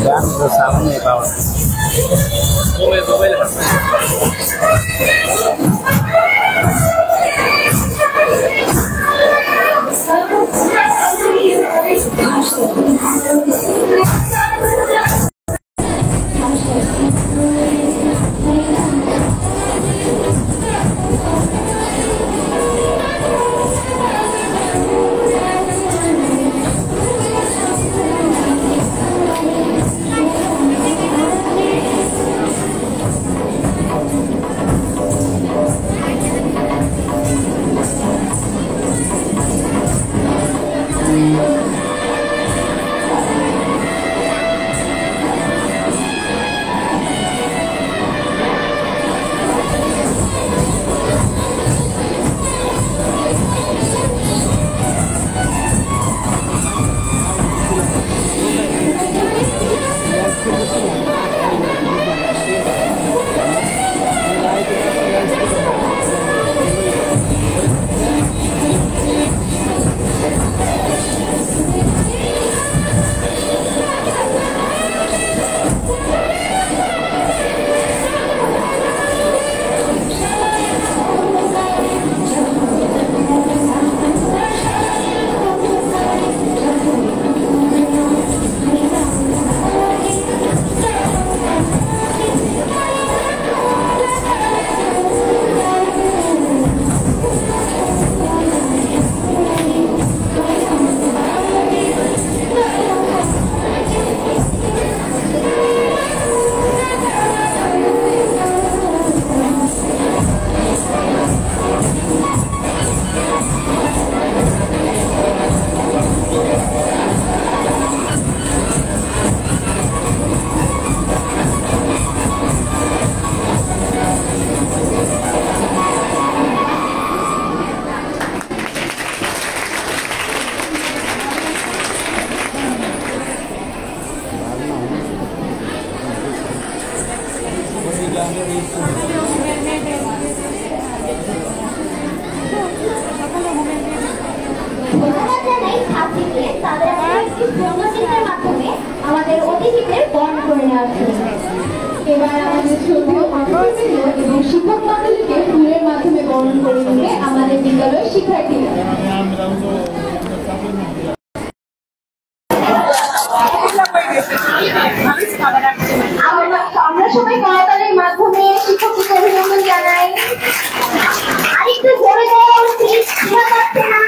Đang sáng ngày vào শিক্ষক মন্ডলীকে ফুলের মাধ্যমে বরণ করে নিয়ে আমাদের বিদ্যালয়ের শিক্ষার্থীরা আমরা সবাই করতালির মাধ্যমে শিক্ষককে অভিনন্দন জানাই। আরেকটু জোরে দেওয়া উচিত, শোনা যাচ্ছে না।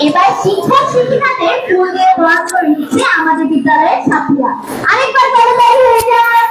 এবার শিক্ষক শিক্ষিকাদের ফুল দিয়ে বরণ করে নিচ্ছে আমাদের বিদ্যালয়ের ছাত্রীরা। আরেকবার জড়তাই হয়ে যায়।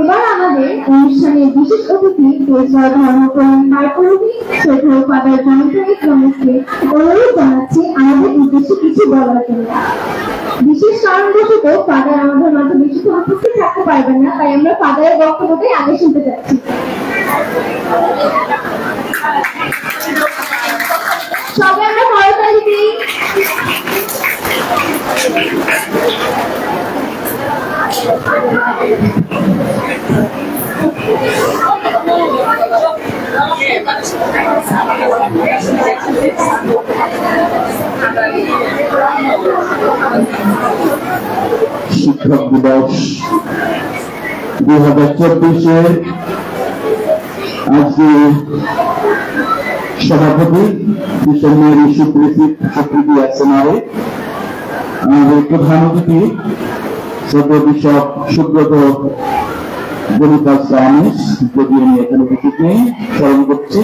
এবার আমাদের অনুষ্ঠানের বিশেষ অতিথি ধর্মপ্রাণ পারকরণী শ্রদ্ধেয় ফাদার জনসন প্রমুখকে অনুরোধ জানাচ্ছি আমাদের উদ্দেশ্যে কিছু বলার জন্য। বিশেষ কারণবশত ফাদার আমাদের মাঝে বেশিক্ষণ উপস্থিত থাকতে পারবেন না, তাই আমরা ফাদারের বক্তব্যটাই আগে শুনতে চাচ্ছি। সবাই আমরা করতালি দিই। শিক্ষক দিবস 2024 আজকে সভাপতি মিশনারি সুপ্রীতি আছেন, আমাদের প্রধান অতিথি শ্রদ্ধেয় বিশপ সুব্রত বনিপাস রামেশ, যদি আমি এখানে উপস্থিত নেই, স্মরণ করছি।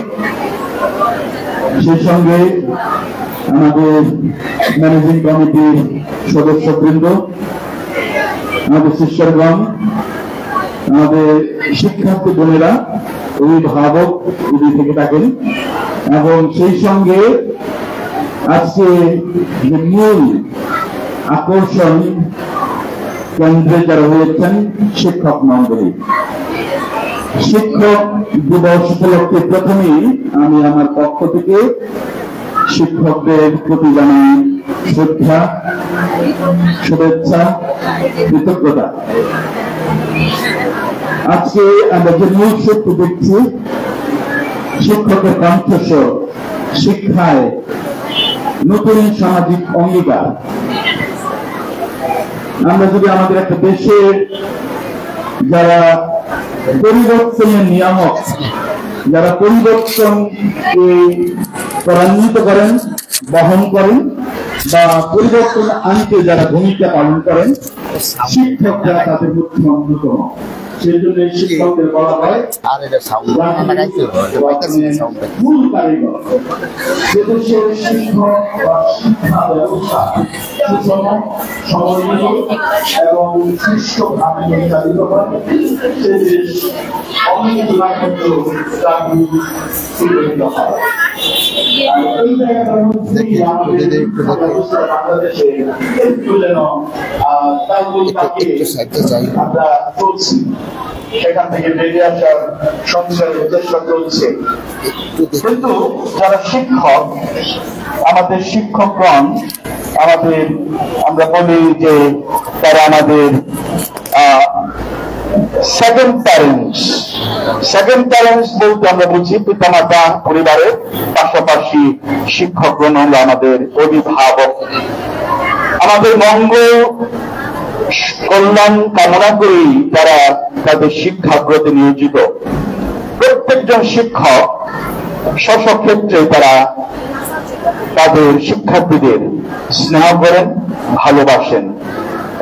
সেই সঙ্গে আমাদের ম্যানেজিং কমিটির সদস্যবৃন্দ, আমাদের শিষ্যগণ, আমাদের শিক্ষার্থী বোনেরা, অভিভাবক যদি থেকে থাকেন, এবং সেই সঙ্গে আজকে যে মূল আকর্ষণ কেন্দ্রে যারা হয়েছেন শিক্ষক মন্ডলী। শিক্ষক দিবস উপলক্ষে প্রথমেই আমি আমার পক্ষ থেকে শিক্ষকদের প্রতি জানাই শ্রদ্ধা, শুভেচ্ছা, কৃতজ্ঞতা। আজকে আমরা যে মূল সত্য দেখছি, শিক্ষকের কণ্ঠস্বর, শিক্ষায় নতুন সামাজিক অঙ্গীকার। আমরা যদি আমাদের একটা দেশের যারা পরিবর্তনের নিয়ামক, যারা পরিবর্তনকে ত্বরান্বিত করেন, বহন করেন, বা পরিবর্তন আনতে যারা ভূমিকা পালন করেন, শিক্ষকরা তাদের মধ্যে অন্যতম। সেই জন্য শিক্ষকদের বলা হয় মূল কারিগর। দেশের শিক্ষক বা শিক্ষা ব্যবস্থা সুষম, সমন্বিত এবং সুষ্ঠুভাবে পরিচালিত হয়, সে দেশ অনেক সুগঠিত হয়। এই জায়গাটার মধ্যে বাংলাদেশে আমরা চলছি, সেখান থেকে বেরিয়ে আসার সংসারের চেষ্টা চলছে। কিন্তু যারা শিক্ষক, আমাদের শিক্ষকগণ, আমাদের আমরা বলি যে তারা আমাদের সেকেন্ড প্যারেন্টস। সেকেন্ড প্যারেন্টস বলতে আমরা বুঝি পিতামাতা, পরিবারের পাশাপাশি শিক্ষকগণ হলো আমাদের অভিভাবক। আমাদের মঙ্গল কল্যাণ কামনা করেই তারা তাদের শিক্ষাগ্রতে নিয়োজিত। প্রত্যেকজন শিক্ষক স্বস্বক্ষেত্রে তারা তাদের শিক্ষার্থীদের স্নেহ করেন, ভালোবাসেন,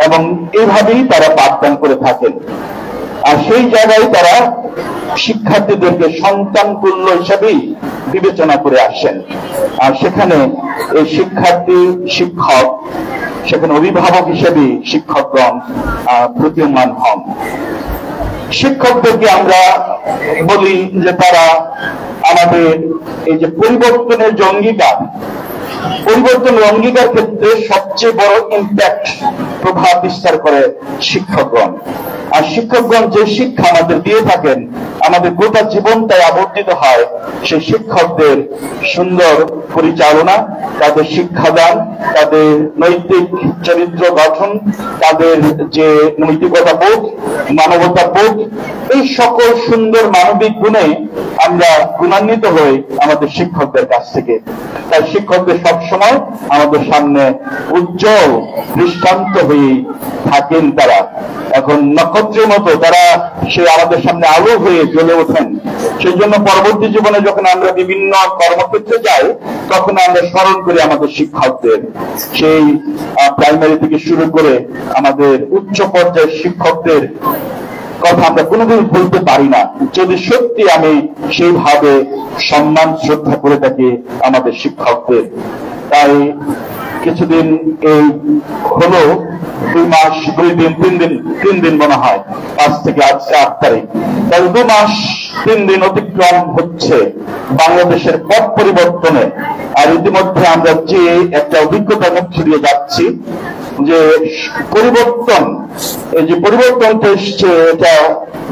এবং এইভাবেই তারা পাঠদান করে থাকেন। আর সেই জায়গায় তারা শিক্ষার্থীদেরকে সন্তান তুল্য হিসাবেই বিবেচনা করে আসেন। আর সেখানে এই শিক্ষার্থী, শিক্ষক, সেখানে অভিভাবক হিসেবে শিক্ষকগণ প্রতীয়মান হন। শিক্ষকদেরকে আমরা বলি যে তারা আমাদের এই যে পরিবর্তনের যে অঙ্গীকার, পরিবর্তনের অঙ্গীকার ক্ষেত্রে সবচেয়ে বড় ইম্প্যাক্ট, প্রভাব বিস্তার করে শিক্ষকগণ। আর শিক্ষকগণ যে শিক্ষা আমাদের দিয়ে থাকেন, আমাদের গোটা জীবনটাই আবর্তিত হয় সেই শিক্ষকদের সুন্দর পরিচালনা, তাদের শিক্ষাদান, তাদের নৈতিক চরিত্র গঠন, তাদের যে নৈতিকতা বোধ, মানবতা বোধ, এই সকল সুন্দর মানবিক গুণে আমরা গুণান্বিত হই আমাদের শিক্ষকদের কাছ থেকে। তাই শিক্ষকদের সবসময় আমাদের সামনে উজ্জ্বল দৃষ্টান্ত হয়ে থাকেন। তারা এখন নক্ষত্রের মতো তারা সে আমাদের সামনে আলো হয়ে জ্বলে ওঠেন। সেই জন্য পরবর্তী জীবনে যখন আমরা বিভিন্ন কর্মক্ষেত্রে যাই, তখন আমরা স্মরণ করি আমাদের শিক্ষকদের, সেই প্রাইমারি থেকে শুরু করে আমাদের উচ্চ পর্যায়ের শিক্ষকদের কথা আমরা কোনোদিন বলতে পারি না, যদি সত্যি আমি সেইভাবে সম্মান শ্রদ্ধা করে থাকি আমাদের শিক্ষকদের। তাই কিছুদিন এই হলো 2 মাস 2 দিন 3 দিন মনে হয়, 5 থেকে আজকে 8 তারিখ, তাহলে 2 মাস 3 দিন অতিক্রম হচ্ছে বাংলাদেশের পথ পরিবর্তনে। আর ইতিমধ্যে আমরা যে একটা অভিজ্ঞতার মধ্যে দিয়ে যাচ্ছি, যে পরিবর্তন, এই যে পরিবর্তনটা এসছে, এটা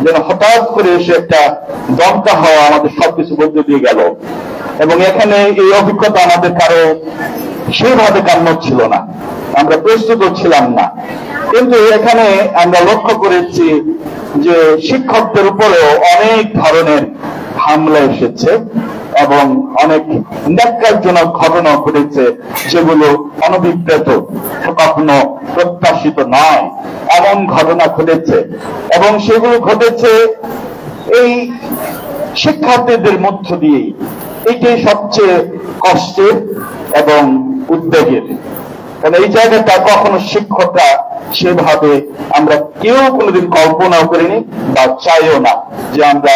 যেন হঠাৎ করে এসে একটা দমকা হওয়া আমাদের সবকিছু মধ্য দিয়ে গেল। এবং এখানে এই অভিজ্ঞতা আমাদের কারো সেভাবে কাম্য ছিল না, আমরা প্রস্তুত ছিলাম না। কিন্তু এখানে আমরা লক্ষ্য করেছি যে শিক্ষকদের উপরেও অনেক ধরনের হামলা এসেছে এবং অনেক ন্যাক্কারজনক ঘটনা ঘটেছে, যেগুলো অনভিপ্রেত, কখনো প্রত্যাশিত নয়, এমন ঘটনা ঘটেছে। এবং সেগুলো ঘটেছে এই শিক্ষার্থীদের মধ্য দিয়েই। এটাই সবচেয়ে কষ্টের এবং উদ্বেগের, কারণ এই জায়গাটা কখনো শিক্ষকরা সেভাবে আমরা কেউ কোনোদিন কল্পনাও করিনি বা চাইও না যে আমরা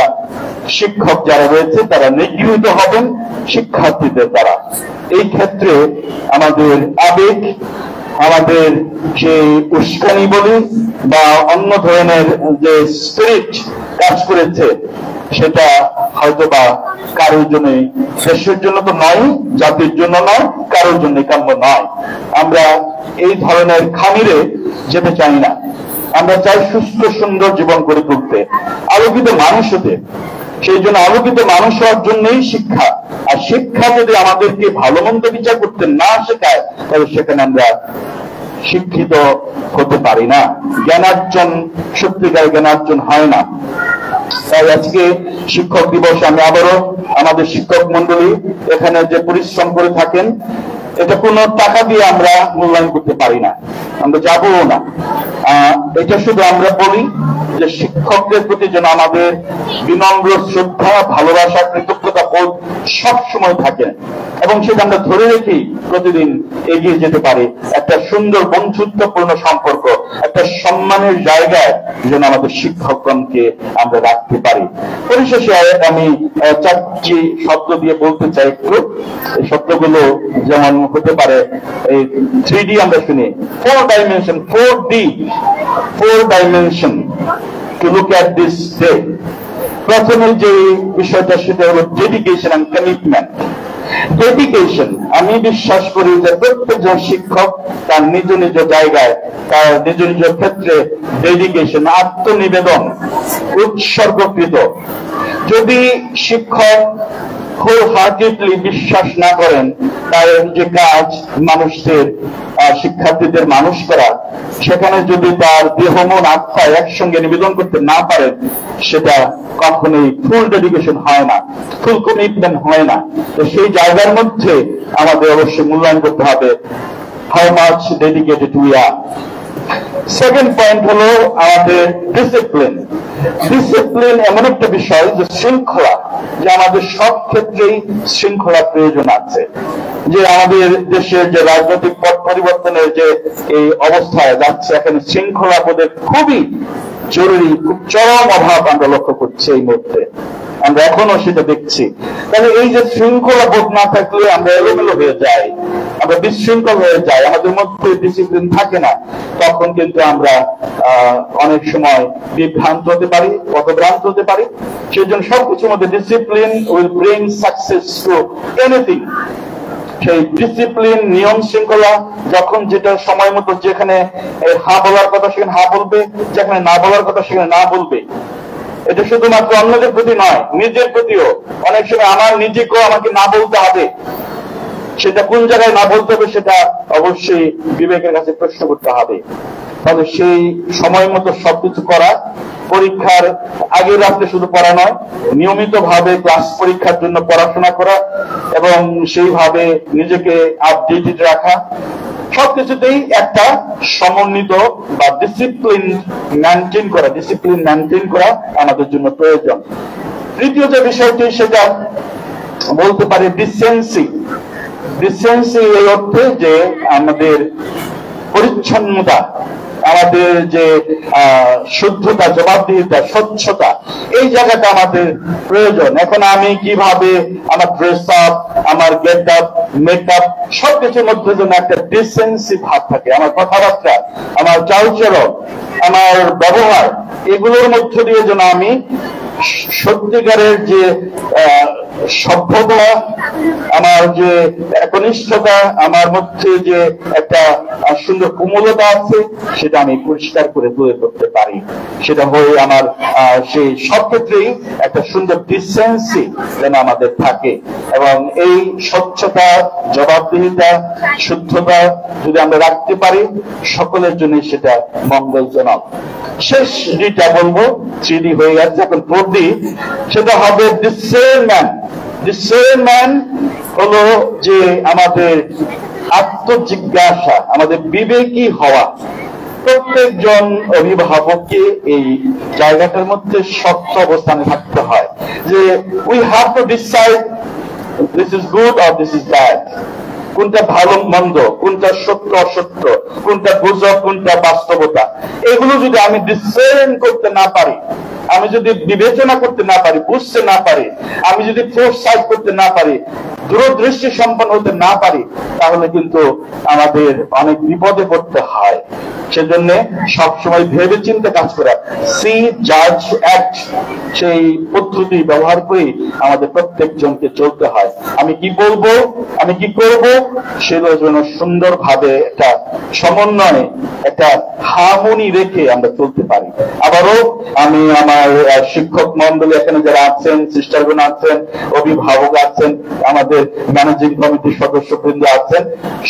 শিক্ষক যারা রয়েছে তারা নিগৃহীত হবেন শিক্ষার্থীদের দ্বারা। এই ক্ষেত্রে আমাদের আবেগ, আমাদের সেই উস্কানি বলি বা অন্য ধরনের যে স্পিরিট কাজ করেছে, সেটা হয়তো বা কারোর জন্য, দেশের জন্য তো নয়, জাতির জন্য নয়, কারোর জন্য কাম্য নয়। আমরা এই ধরনের খামিরে যেতে চাই না। আমরা চাই সুস্থ সুন্দর জীবন গড়ে তুলতে, আলোকিত মানুষ হতে। সেই জন্য আলোকিত মানুষ হওয়ার জন্যই শিক্ষা। আর শিক্ষা যদি আমাদেরকে ভালো মন্দ বিচার করতে না শেখায়, তাহলে সেখানে আমরা শিক্ষিত হতে পারি না, জ্ঞানার্জন, সত্যিকার জ্ঞানার্জন হয় না। তাই আজকে শিক্ষক দিবস আমি আবারও আমাদের শিক্ষক মন্ডলী এখানে যে পরিশ্রম করে থাকেন, এটা কোনো টাকা দিয়ে আমরা মূল্যায়ন করতে পারি না, আমরা যাবও না। এটা শুধু আমরা বলি যে শিক্ষকদের প্রতি যেন আমাদের বিনম্র শ্রদ্ধা, ভালোবাসা, কৃতজ্ঞতা বোধ সবসময় থাকে এবং সেটা আমরা ধরে রেখেই প্রতিদিন এগিয়ে যেতে পারি। একটা সুন্দর বন্ধুত্বপূর্ণ সম্পর্ক, একটা সম্মানের জায়গায় যেন আমাদের শিক্ষকগণকে আমরা রাখতে পারি। পরিশেষে আমি 4টি শব্দ দিয়ে বলতে চাই একটু। এই শব্দগুলো যেমন হতে পারে, এই 3D আমরা শুনি, 4 dimension, 4 dimension to look at this day. প্রথমে যে বিষয়টা সেটা হলো ডেডিকেশন এন্ড কমিটমেন্ট। ডেডিকেশন, আমি বিশ্বাস করি যে প্রত্যেকজন শিক্ষক তার নিজ নিজ জায়গায়, তার নিজ নিজ ক্ষেত্রে ডেডিকেশন, আত্মনিবেদন, উৎসর্গকৃত। যদি শিক্ষক হোল হার্টেডলি বিশ্বাস না করেন তার যে কাজ মানুষদের, শিক্ষার্থীদের মানুষ করা, সেখানে যদি তার দেহ মন আত্মা একসঙ্গে নিবেদন করতে না পারেন, সেটা কখনোই ফুল ডেডিকেশন হয় না, ফুল কমিটমেন্ট হয় না। তো সেই জায়গার মধ্যে আমাদের অবশ্যই মূল্যায়ন করতে হবে how much dedicated we are. Second point হলো আমাদের ডিসিপ্লিন। ডিসিপ্লিন এমন একটা বিষয় যে শৃঙ্খলা, যে আমাদের সব ক্ষেত্রেই শৃঙ্খলা প্রয়োজন আছে। যে আমাদের দেশের যে রাজনৈতিক পথ পরিবর্তনের যে এই অবস্থায় যাচ্ছে, এখানে শৃঙ্খলা বোধের খুবই জরুরি, খুব চরম অভাব আমরা লক্ষ্য করছি এই মুহূর্তে, আমরা এখনো সেটা দেখছি। তাহলে এই যে শৃঙ্খলা বোধ না থাকলে আমরা এলোমেলো হয়ে যাই, আমরা বিশৃঙ্খল হয়ে যাই, আমাদের মধ্যে ডিসিপ্লিন থাকে না, তখন কিন্তু আমরা অনেক সময় বিভ্রান্ত হতে পারি, পথভ্রান্ত হতে পারি। সেই জন্য সবকিছুর মধ্যে discipline will bring success to anything. সেই ডিসিপ্লিন, নিয়ম শৃঙ্খলা, যখন যেটা সময় মতো যেখানে হা বলার কথা সেখানে হা বলবে, যেখানে না বলার কথা সেখানে না বলবে। এটা শুধুমাত্র অন্যদের প্রতি নয়, নিজের প্রতিও। অনেক সময় আমার নিজেকেও আমাকে না বলতে হবে, সেটা কোন জায়গায় না বলতে হবে সেটা অবশ্যই বিবেকের কাছে প্রশ্ন করতে হবে। তাহলে সেই সময় মতো সবকিছু করা, পরীক্ষার আগের রাত্রে শুধু পড়া নয়, নিয়মিত ভাবে ক্লাস পরীক্ষার জন্য পড়াশোনা করা এবং সেইভাবে নিজেকে আপডেটেড রাখা, সবকিছুতেই একটা সমন্বিত বা ডিসিপ্লিন মেনটেন করা আমাদের জন্য প্রয়োজন। তৃতীয় যে বিষয়টি সেটা বলতে পারি ডিসেন্সি এই অর্থে যে আমাদের পরিচ্ছন্নতা, আমাদের যে শুদ্ধতা, জবাবদিহিতা, স্বচ্ছতা, এই জায়গাটা আমাদের প্রয়োজন। এখন আমি কিভাবে আমার ড্রেস আপ, আমার গেট আপ, মেকআপ সবকিছুর মধ্যে যেন একটা ডিসেন্সি ভাব থাকে, আমার কথাবার্তা, আমার চালচলন, আমার ব্যবহার, এগুলোর মধ্য দিয়ে যেন আমি সত্যিকারের যে সভ্যতা, আমার যে একনিষ্ঠতা, আমার মধ্যে যে একটা সুন্দর কোমলতা আছে, সেটা আমি পরিষ্কার করে তুলে ধরতে পারি। সেটা হয়ে আমার সেই সব ক্ষেত্রেই একটা সুন্দর ডিসেন্সি যেন আমাদের থাকে। এবং এই স্বচ্ছতা, জবাবদিহিতা, শুদ্ধতা যদি আমরা রাখতে পারি, সকলের জন্য সেটা মঙ্গলজনক। শেষ যেটা বলবো, 3D হয়ে যাচ্ছে, এখন 4D, সেটা হবে ডিসেয়ারম্যান হলো যে আমাদের আত্মজিজ্ঞাসা, আমাদের বিবেকী হওয়া। প্রত্যেকজন অভিভাবককে এই জায়গাটার মধ্যে শক্ত অবস্থানে থাকতে হয় যে we have to decide this is good or this is bad, কোনটা ভালো মন্দ, কোনটা সত্য অসত্য, কোনটা গুজব, কোনটা বাস্তবতা। এগুলো যদি আমি ডিসাইড করতে না পারি, আমি যদি বিবেচনা করতে না পারি, বুঝতে না পারি, আমি যদি ফোরসাইট করতে না পারি, দূরদৃষ্টি সম্পন্ন হতে না পারি, তাহলে কিন্তু আমাদের অনেক বিপদে পড়তে হয়। সেজন্য সবসময় ভেবে চিন্তে কাজ করা, সি, জাজ, অ্যাক্ট, সেই পদ্ধতি ব্যবহার করেই আমাদের প্রত্যেকজনকে চলতে হয়। আমি কি বলবো, আমি কি করব, সেগুলো যেন সুন্দরভাবে একটা সমন্বয়ে, একটা হারমোনি রেখে আমরা চলতে পারি। আবারও আমি আমার শিক্ষক মন্ডলী এখানে যারা আছেন, সিস্টারগণ আছেন, অভিভাবক আছেন, আমাদের ম্যানেজিং কমিটির সদস্যবৃন্দ আছেন,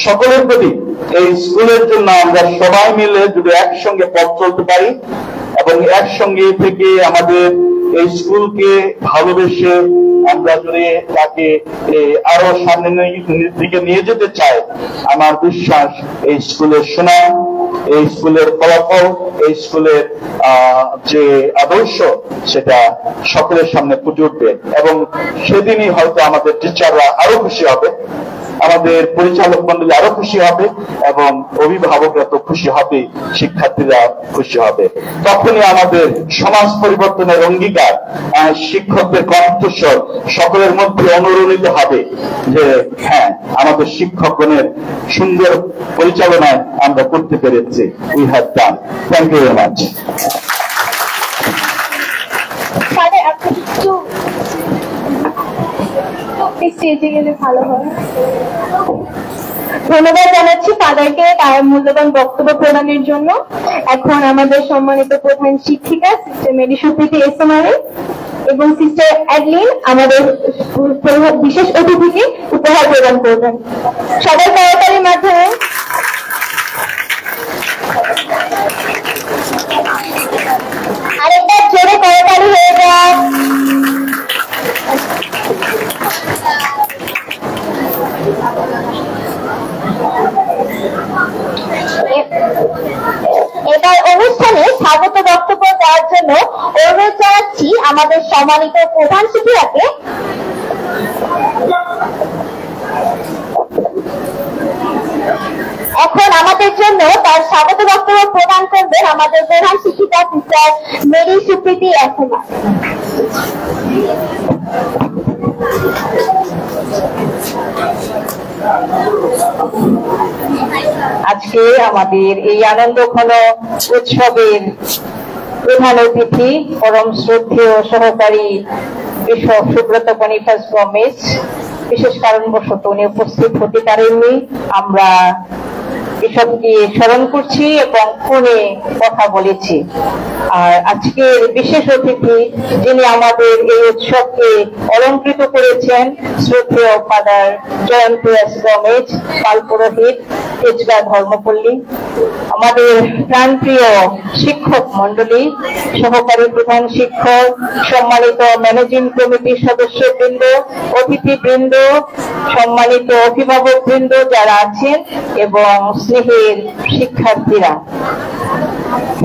সকলের প্রতি এই স্কুলের জন্য আমরা সবাই মিলে যদি একসঙ্গে পথ চলতে পারি এবং একসঙ্গে থেকে আমাদের এই স্কুলকে ভালোবেসে আমরা যদি তাকে আরো সামনের দিকে নিয়ে যেতে চাই, আমার বিশ্বাস এই স্কুলের সুনাম, এই স্কুলের ফলাফল, এই স্কুলের যে আদর্শ, সেটা সকলের সামনে ফুটে উঠবে এবং সেদিনই হয়তো আমাদের টিচাররা আরো খুশি হবে, আমাদের পরিচালক মন্ডলী আরো খুশি হবে এবং অভিভাবকরা তো খুশি হবে, শিক্ষার্থীরা খুশি হবে। তখনই আমাদের সমাজ পরিবর্তনের অঙ্গীকার, শিক্ষকদের কণ্ঠস্বর সকলের মধ্যে অনুরণিত হবে যে হ্যাঁ, আমাদের শিক্ষকগণের সুন্দর পরিচালনায় আমরা করতে পেরেছি। We have done. Thank you very much. স্টেজে গেলে ভালো হয়। ধন্যবাদ জানাচ্ছি ফাদারকে তার মূল্যবান বক্তব্য প্রদানের জন্য। এখন আমাদের সম্মানিত প্রধান শিক্ষিকা সিস্টার মেরি সুপ্রীতি এসএমআরএ এবং সিস্টার অ্যাডলিন আমাদের বিশেষ অতিথিকে উপহার প্রদান করবেন। সবাই করতালির মাধ্যমে আরেকবার জোরে করতালি হয়ে যায়। এবার অনুষ্ঠানে স্বাগত বক্তব্য দেওয়ার জন্য অনুরোধ জানাচ্ছি আমাদের সম্মানিত প্রধান শিক্ষিকাকে। এখন আমাদের জন্য তার স্বাগত বক্তব্য প্রদান করবেন আমাদের প্রধান শিক্ষিকা সিস্টার মেরি সুপ্রীতি এসএমআর। আজকে আমাদের এই আনন্দ ঘন উৎসবের প্রধান অতিথি পরম শ্রদ্ধেয় সহকারী বিশপ সুব্রত বনিফাস গমেজ বিশেষ কারণবশত উনি উপস্থিত হতে পারেননি। আমরা এসবকে স্মরণ করছি এবং ফোনে কথা বলেছি। আর আজকের বিশেষ অতিথি যিনি আমাদের এই উৎসবকে অলঙ্কৃত করেছেন, শ্রদ্ধেয় ফাদার জয়ন্ত এস গমেজ, পালপুরোহিত, তেজগাঁ ধর্মপল্লী, আমাদের প্রাণপ্রিয় শিক্ষক মন্ডলী, সহকারী প্রধান শিক্ষক, সম্মানিত ম্যানেজিং কমিটির সদস্যবৃন্দ, অতিথিবৃন্দ, সম্মানিত অভিভাবক বৃন্দ যারা আছেন এবং স্নেহের শিক্ষার্থীরা,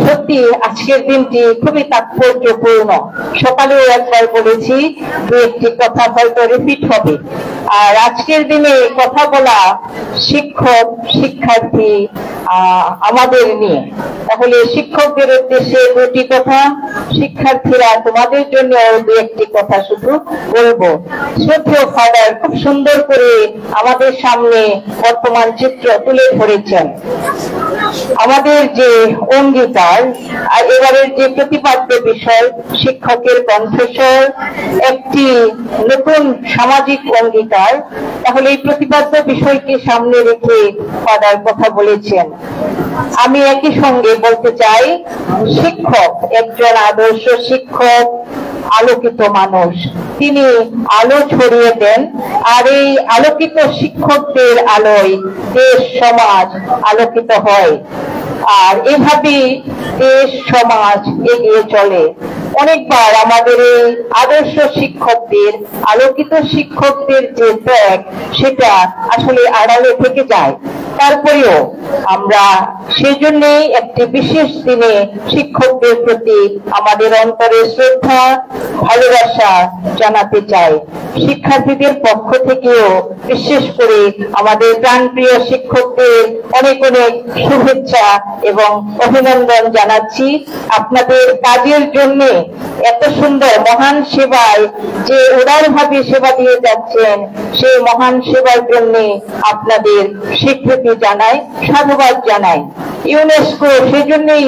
সত্যি আজকের দিনটি খুবই তাৎপর্যপূর্ণ। সকালেও একবার বলেছি, দু একটি কথা হয়তো রিপিট হবে। আর আজকের দিনে কথা বলা শিক্ষক শিক্ষার্থী আমাদের নিয়ে, তাহলে শিক্ষকদের উদ্দেশ্যে দুটি কথা, শিক্ষার্থীরা তোমাদের জন্য দু একটি কথা শুধু বলবো। শ্রদ্ধেয় ফাদার খুব সুন্দর করে আমাদের সামনে বর্তমান চিত্র তুলে ধরেছেন। আমাদের যে অঙ্গীকার আর এবারের যে প্রতিপাদ্য বিষয়, শিক্ষকের কণ্ঠস্বর, একটি নতুন সামাজিক অঙ্গীকার, তাহলে এই প্রতিপাদ্য বিষয়কে সামনে রেখে ফাদার কথা বলেছেন। আমি একই সঙ্গে বলতে চাই, শিক্ষক একজন আদর্শ শিক্ষক, আলোকিত মানুষ, তিনি আলো ছড়িয়ে দেন। আর এই আলোকিত শিক্ষকদের আলোয় দেশ সমাজ আলোকিত হয়। আর এভাবেই দেশ সমাজ এগিয়ে চলে। অনেকবার আমাদের এই আদর্শ শিক্ষকদের, আলোকিত শিক্ষকদের যে ত্যাগ, সেটা আসলে আড়ালে থেকে যায়। তারপরেও আমরা সেজন্যই একটি বিশেষ দিনে শিক্ষকদের প্রতি আমাদের অন্তরে শ্রদ্ধা, ভালোবাসা জানাতে চাই। শিক্ষার্থীদের পক্ষ থেকেও বিশেষ করে আমাদের প্রাণপ্রিয় শিক্ষকদের অনেক অনেক শুভেচ্ছা এবং অভিনন্দন জানাচ্ছি। আপনাদের কাজের জন্য, এত সুন্দর মহান সেবায় যে উদারভাবে সেবা দিয়ে যাচ্ছেন, সেই মহান সেবার জন্য আপনাদের স্বীকৃতি জানাই, সাধুবাদ জানাই। ইউনেস্কো সেজন্যই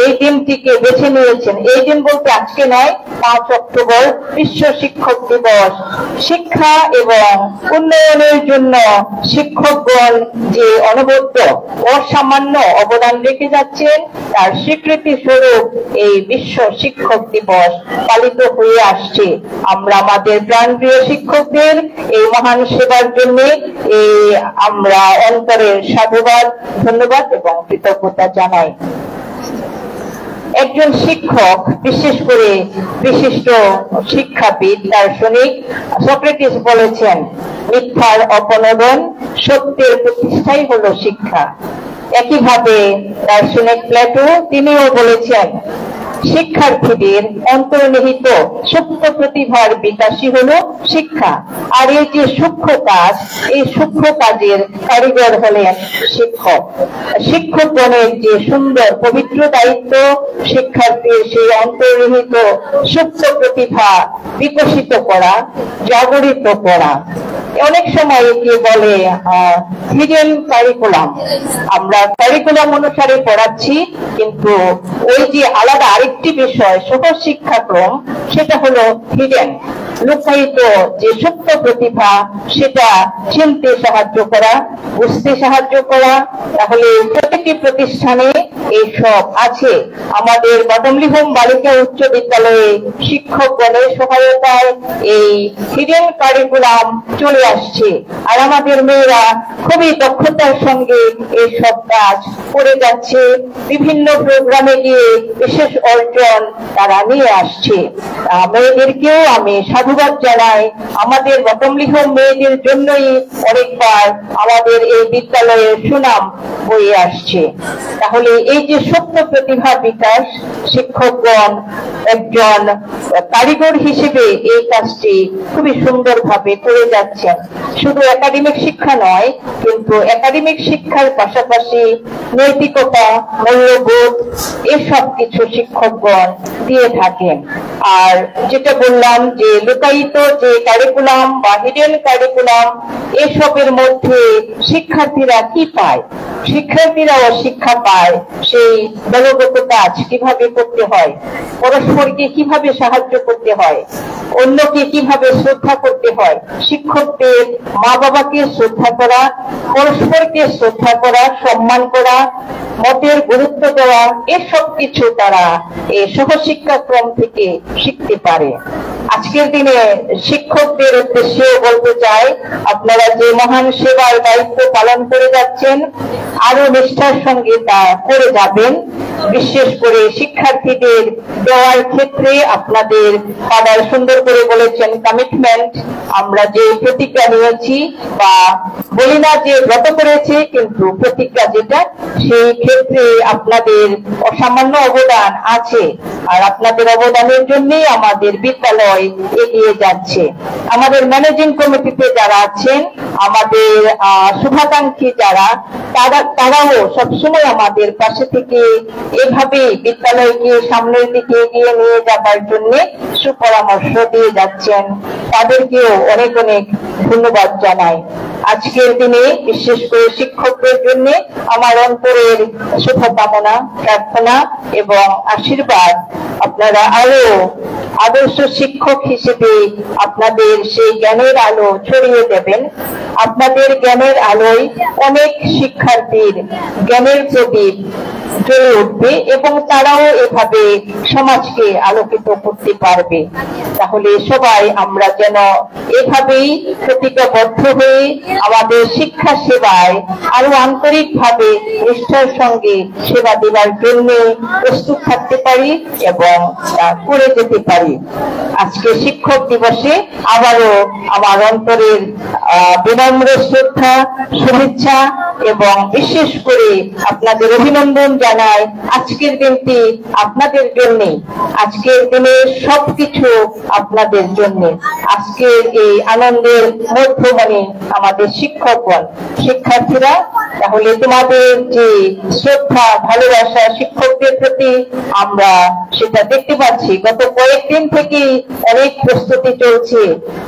এই দিনটিকে বেছে নিয়েছেন। এই দিন বলতে আজকে নয়, 5 অক্টোবর বিশ্ব শিক্ষক দিবস। শিক্ষা এবং উন্নয়নের জন্য শিক্ষকগণ যে অনবদ্য অসামান্য অবদান রেখে যাচ্ছেন, তার স্বীকৃতি স্বরূপ এই বিশ্ব শিক্ষক দিবস পালিত হয়ে আসছে। আমরা আমাদের প্রাণপ্রিয় শিক্ষকদের এই মহান সেবার জন্য আমরা অন্তরের সাধুবাদ, ধন্যবাদ এবং কৃতজ্ঞতা জানাই। একজন শিক্ষক, বিশেষ করে বিশিষ্ট শিক্ষাবিদ, দার্শনিক সক্রেটিস বলেছেন, মিথ্যার অপনোদন, সত্যের প্রতিষ্ঠাই হলো শিক্ষা। একইভাবে দার্শনিক প্লেটো তিনিও বলেছেন, শিক্ষার্থীদের অন্তর্নিহিত সূক্ষ্ম প্রতিভার বিকাশই হলো শিক্ষা। আর এই যে সূক্ষ্ম কাজ, এই সূক্ষ্ম কাজের কারিগর হলেন শিক্ষক। শিক্ষকগণের যে সুন্দর পবিত্র দায়িত্ব, শিক্ষার্থীর সেই অন্তর্নিহিত সূক্ষ্ম প্রতিভা বিকশিত করা, জাগরিত করা। অনেক সময় কি বলে হিডেন কারিকুলাম, আমরা কারিকুলাম অনুসারে পড়াচ্ছি, কিন্তু ওই যে আলাদা আরেকটি বিষয় সহজ শিক্ষাক্রম, সেটা হলো হিডেন, লুকায়িত যে সুপ্ত প্রতিভা, সেটা চিনতে সাহায্য করা, বুঝতে সাহায্য করা। তাহলে প্রত্যেকটি প্রতিষ্ঠানে এইসব আছে। আমাদের বাদমলিহোম বালিকা উচ্চ বিদ্যালয়ে শিক্ষকগণের সহায়তায় এই হিডেন কারিকুলাম চলে আসছে। আর আমাদের মেয়েরা খুবই দক্ষতার সঙ্গে এইসব কাজ করে যাচ্ছে। বিভিন্ন প্রোগ্রামে গিয়ে বিশেষ অর্জন তারা নিয়ে আসছে। মেয়েদেরকেও আমি সাধুবাদ জানাই। আমাদের বাদমলিহোম মেয়েদের জন্যই অনেকবার আমাদের এই বিদ্যালয়ের সুনাম বয়ে আসছে। তাহলে এই যে সত্য প্রতিভা বিকাশ, শিক্ষকগণ একজন কারিগর হিসেবে এই কাজটি খুবই সুন্দরভাবে করে যাচ্ছেন। শুধু একাডেমিক শিক্ষা নয়, কিন্তু একাডেমিক শিক্ষার পাশাপাশি নৈতিকতা, মূল্যবোধ, এসব কিছু শিক্ষকগণ দিয়ে থাকেন। আর যেটা বললাম যে লুকায়িত যে কারিকুলাম বা হিডেন কারিকুলাম, এসবের মধ্যে শিক্ষার্থীরা কি পায়? শিক্ষার্থীরাও শিক্ষা পায় সেই দলগত কাজ কিভাবে করতে হয়, পরস্পরকে কিভাবে সাহায্য করতে হয়, অন্যকে কিভাবে শ্রদ্ধা করতে হয়, শিক্ষকদের মা বাবাকে শ্রদ্ধা করা, পরস্পরকে শ্রদ্ধা করা, সম্মান করা, মতের গুরুত্ব দেওয়া, এসব কিছু তারা এই সহশিক্ষাক্রম থেকে শিখতে পারে। আজকের দিনে শিক্ষকদের উদ্দেশ্যে বলতে চাই, আপনারা যে মহান সেবার দায়িত্ব পালন করে যাচ্ছেন, আরো নিষ্ঠার সঙ্গে তা করে যাবেন। বিশেষ করে শিক্ষার্থীদের দেওয়ার ক্ষেত্রে আপনাদের ফাদার সুন্দর করে বলেছেন কমিটমেন্ট। আমরা যে প্রতিজ্ঞা নিয়েছি, বা বলি না যে ব্রত করেছে, কিন্তু প্রতিজ্ঞা যেটা, সেই ক্ষেত্রে আপনাদের অসামান্য অবদান আছে। আর আপনাদের অবদানের জন্যই আমাদের বিদ্যালয় এগিয়ে যাচ্ছে। আমাদের ম্যানেজিং কমিটিতে যারা আছেন, আমাদের শুভাকাঙ্ক্ষী যারা, তারাও সবসময় আমাদের পাশে থেকে এভাবে বিদ্যালয়কে সামনের দিকে এগিয়ে নিয়ে যাবার জন্য সুপরামর্শ দিয়ে যাচ্ছেন। তাদেরকেও অনেক অনেক ধন্যবাদ জানাই। আজকের দিনে বিশেষ করে শিক্ষকদের জন্য আমার অন্তরের শুভকামনা, প্রার্থনা এবং আশীর্বাদ। আপনারা আরো আদর্শ শিক্ষক হিসেবে আপনাদের সেই জ্ঞানের আলো ছড়িয়ে দেবেন। আপনাদের জ্ঞানের আলোয় অনেক শিক্ষার্থীর জ্ঞানের প্রদীপ জ্বলে উঠবে এবং তারাও এভাবে সমাজকে আলোকিত করতে পারবে। তাহলে সবাই আমরা যেন এভাবেই প্রতিজ্ঞাবদ্ধ হয়ে আমাদের শিক্ষা সেবায় আরো আন্তরিকভাবে নিষ্ঠার সঙ্গে সেবা দেওয়ার জন্য প্রস্তুত থাকতে পারি এবং তা করে যেতে পারি। আজকে শিক্ষক দিবসে আবারও আমার অন্তরের বিনম্র শ্রদ্ধা, শুভেচ্ছা এবং বিশেষ করে আপনাদের অভিনন্দন জানাই। আজকের দিনটি আপনাদের জন্য, আজকের দিনে সবকিছু আপনাদের জন্য। আজকের এই আনন্দের মধ্যমণি আমাদের শিক্ষকগণ, শিক্ষার্থীরা। তাহলে তোমাদের যে শ্রদ্ধা, ভালোবাসা শিক্ষকদের প্রতি আমরা সেটা দেখতে পাচ্ছি। গত কয়েকদিন থেকেই অনেক প্রস্তুতি চলছে।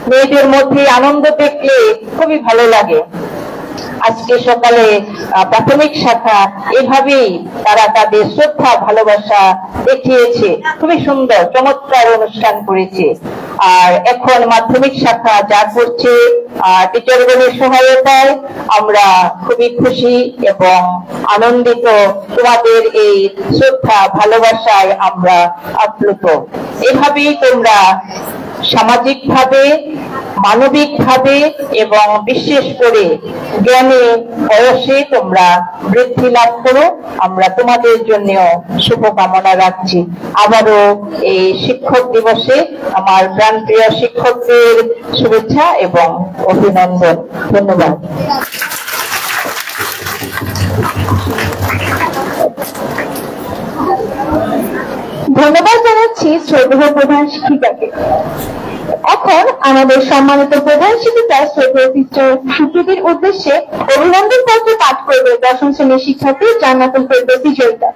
মেয়েদের মধ্যে আনন্দ দেখলে খুবই ভালো লাগে। আজকে সকালে প্রাথমিক শাখা এভাবেই তারা তাদের শ্রদ্ধা ভালোবাসা দেখিয়েছে, খুবই সুন্দর চমৎকার অনুষ্ঠান করেছে। আর এখন মাধ্যমিক শাখা যা করছে টিচারগণের সহায়তায় আমরা খুবই খুশি এবং আনন্দিত। তোমাদের এই শ্রদ্ধা ভালোবাসায় আমরা আপ্লুত। এভাবেই তোমরা সামাজিকভাবে, মানবিকভাবে এবং বিশেষ করে জ্ঞানে বয়সে তোমরা বৃদ্ধি লাভ করো। আমরা তোমাদের জন্য শুভকামনা রাখছি। আবারও এই শিক্ষক দিবসে আমার প্রাণপ্রিয় শিক্ষকদের শুভেচ্ছা এবং অভিনন্দন। ধন্যবাদ। ধন্যবাদ জানাচ্ছি শ্রদ্ধেয় প্রধান শিক্ষিকাকে। এখন আমাদের সম্মানিত প্রধান শিক্ষিকা শ্রদ্ধেয় সিস্টার সুপ্রীতির উদ্দেশ্যে অভিনন্দন পত্র পাঠ করবে দশম শ্রেণীর শিক্ষার্থী জান্নাতুল ফেরদৌসী জয়িতা।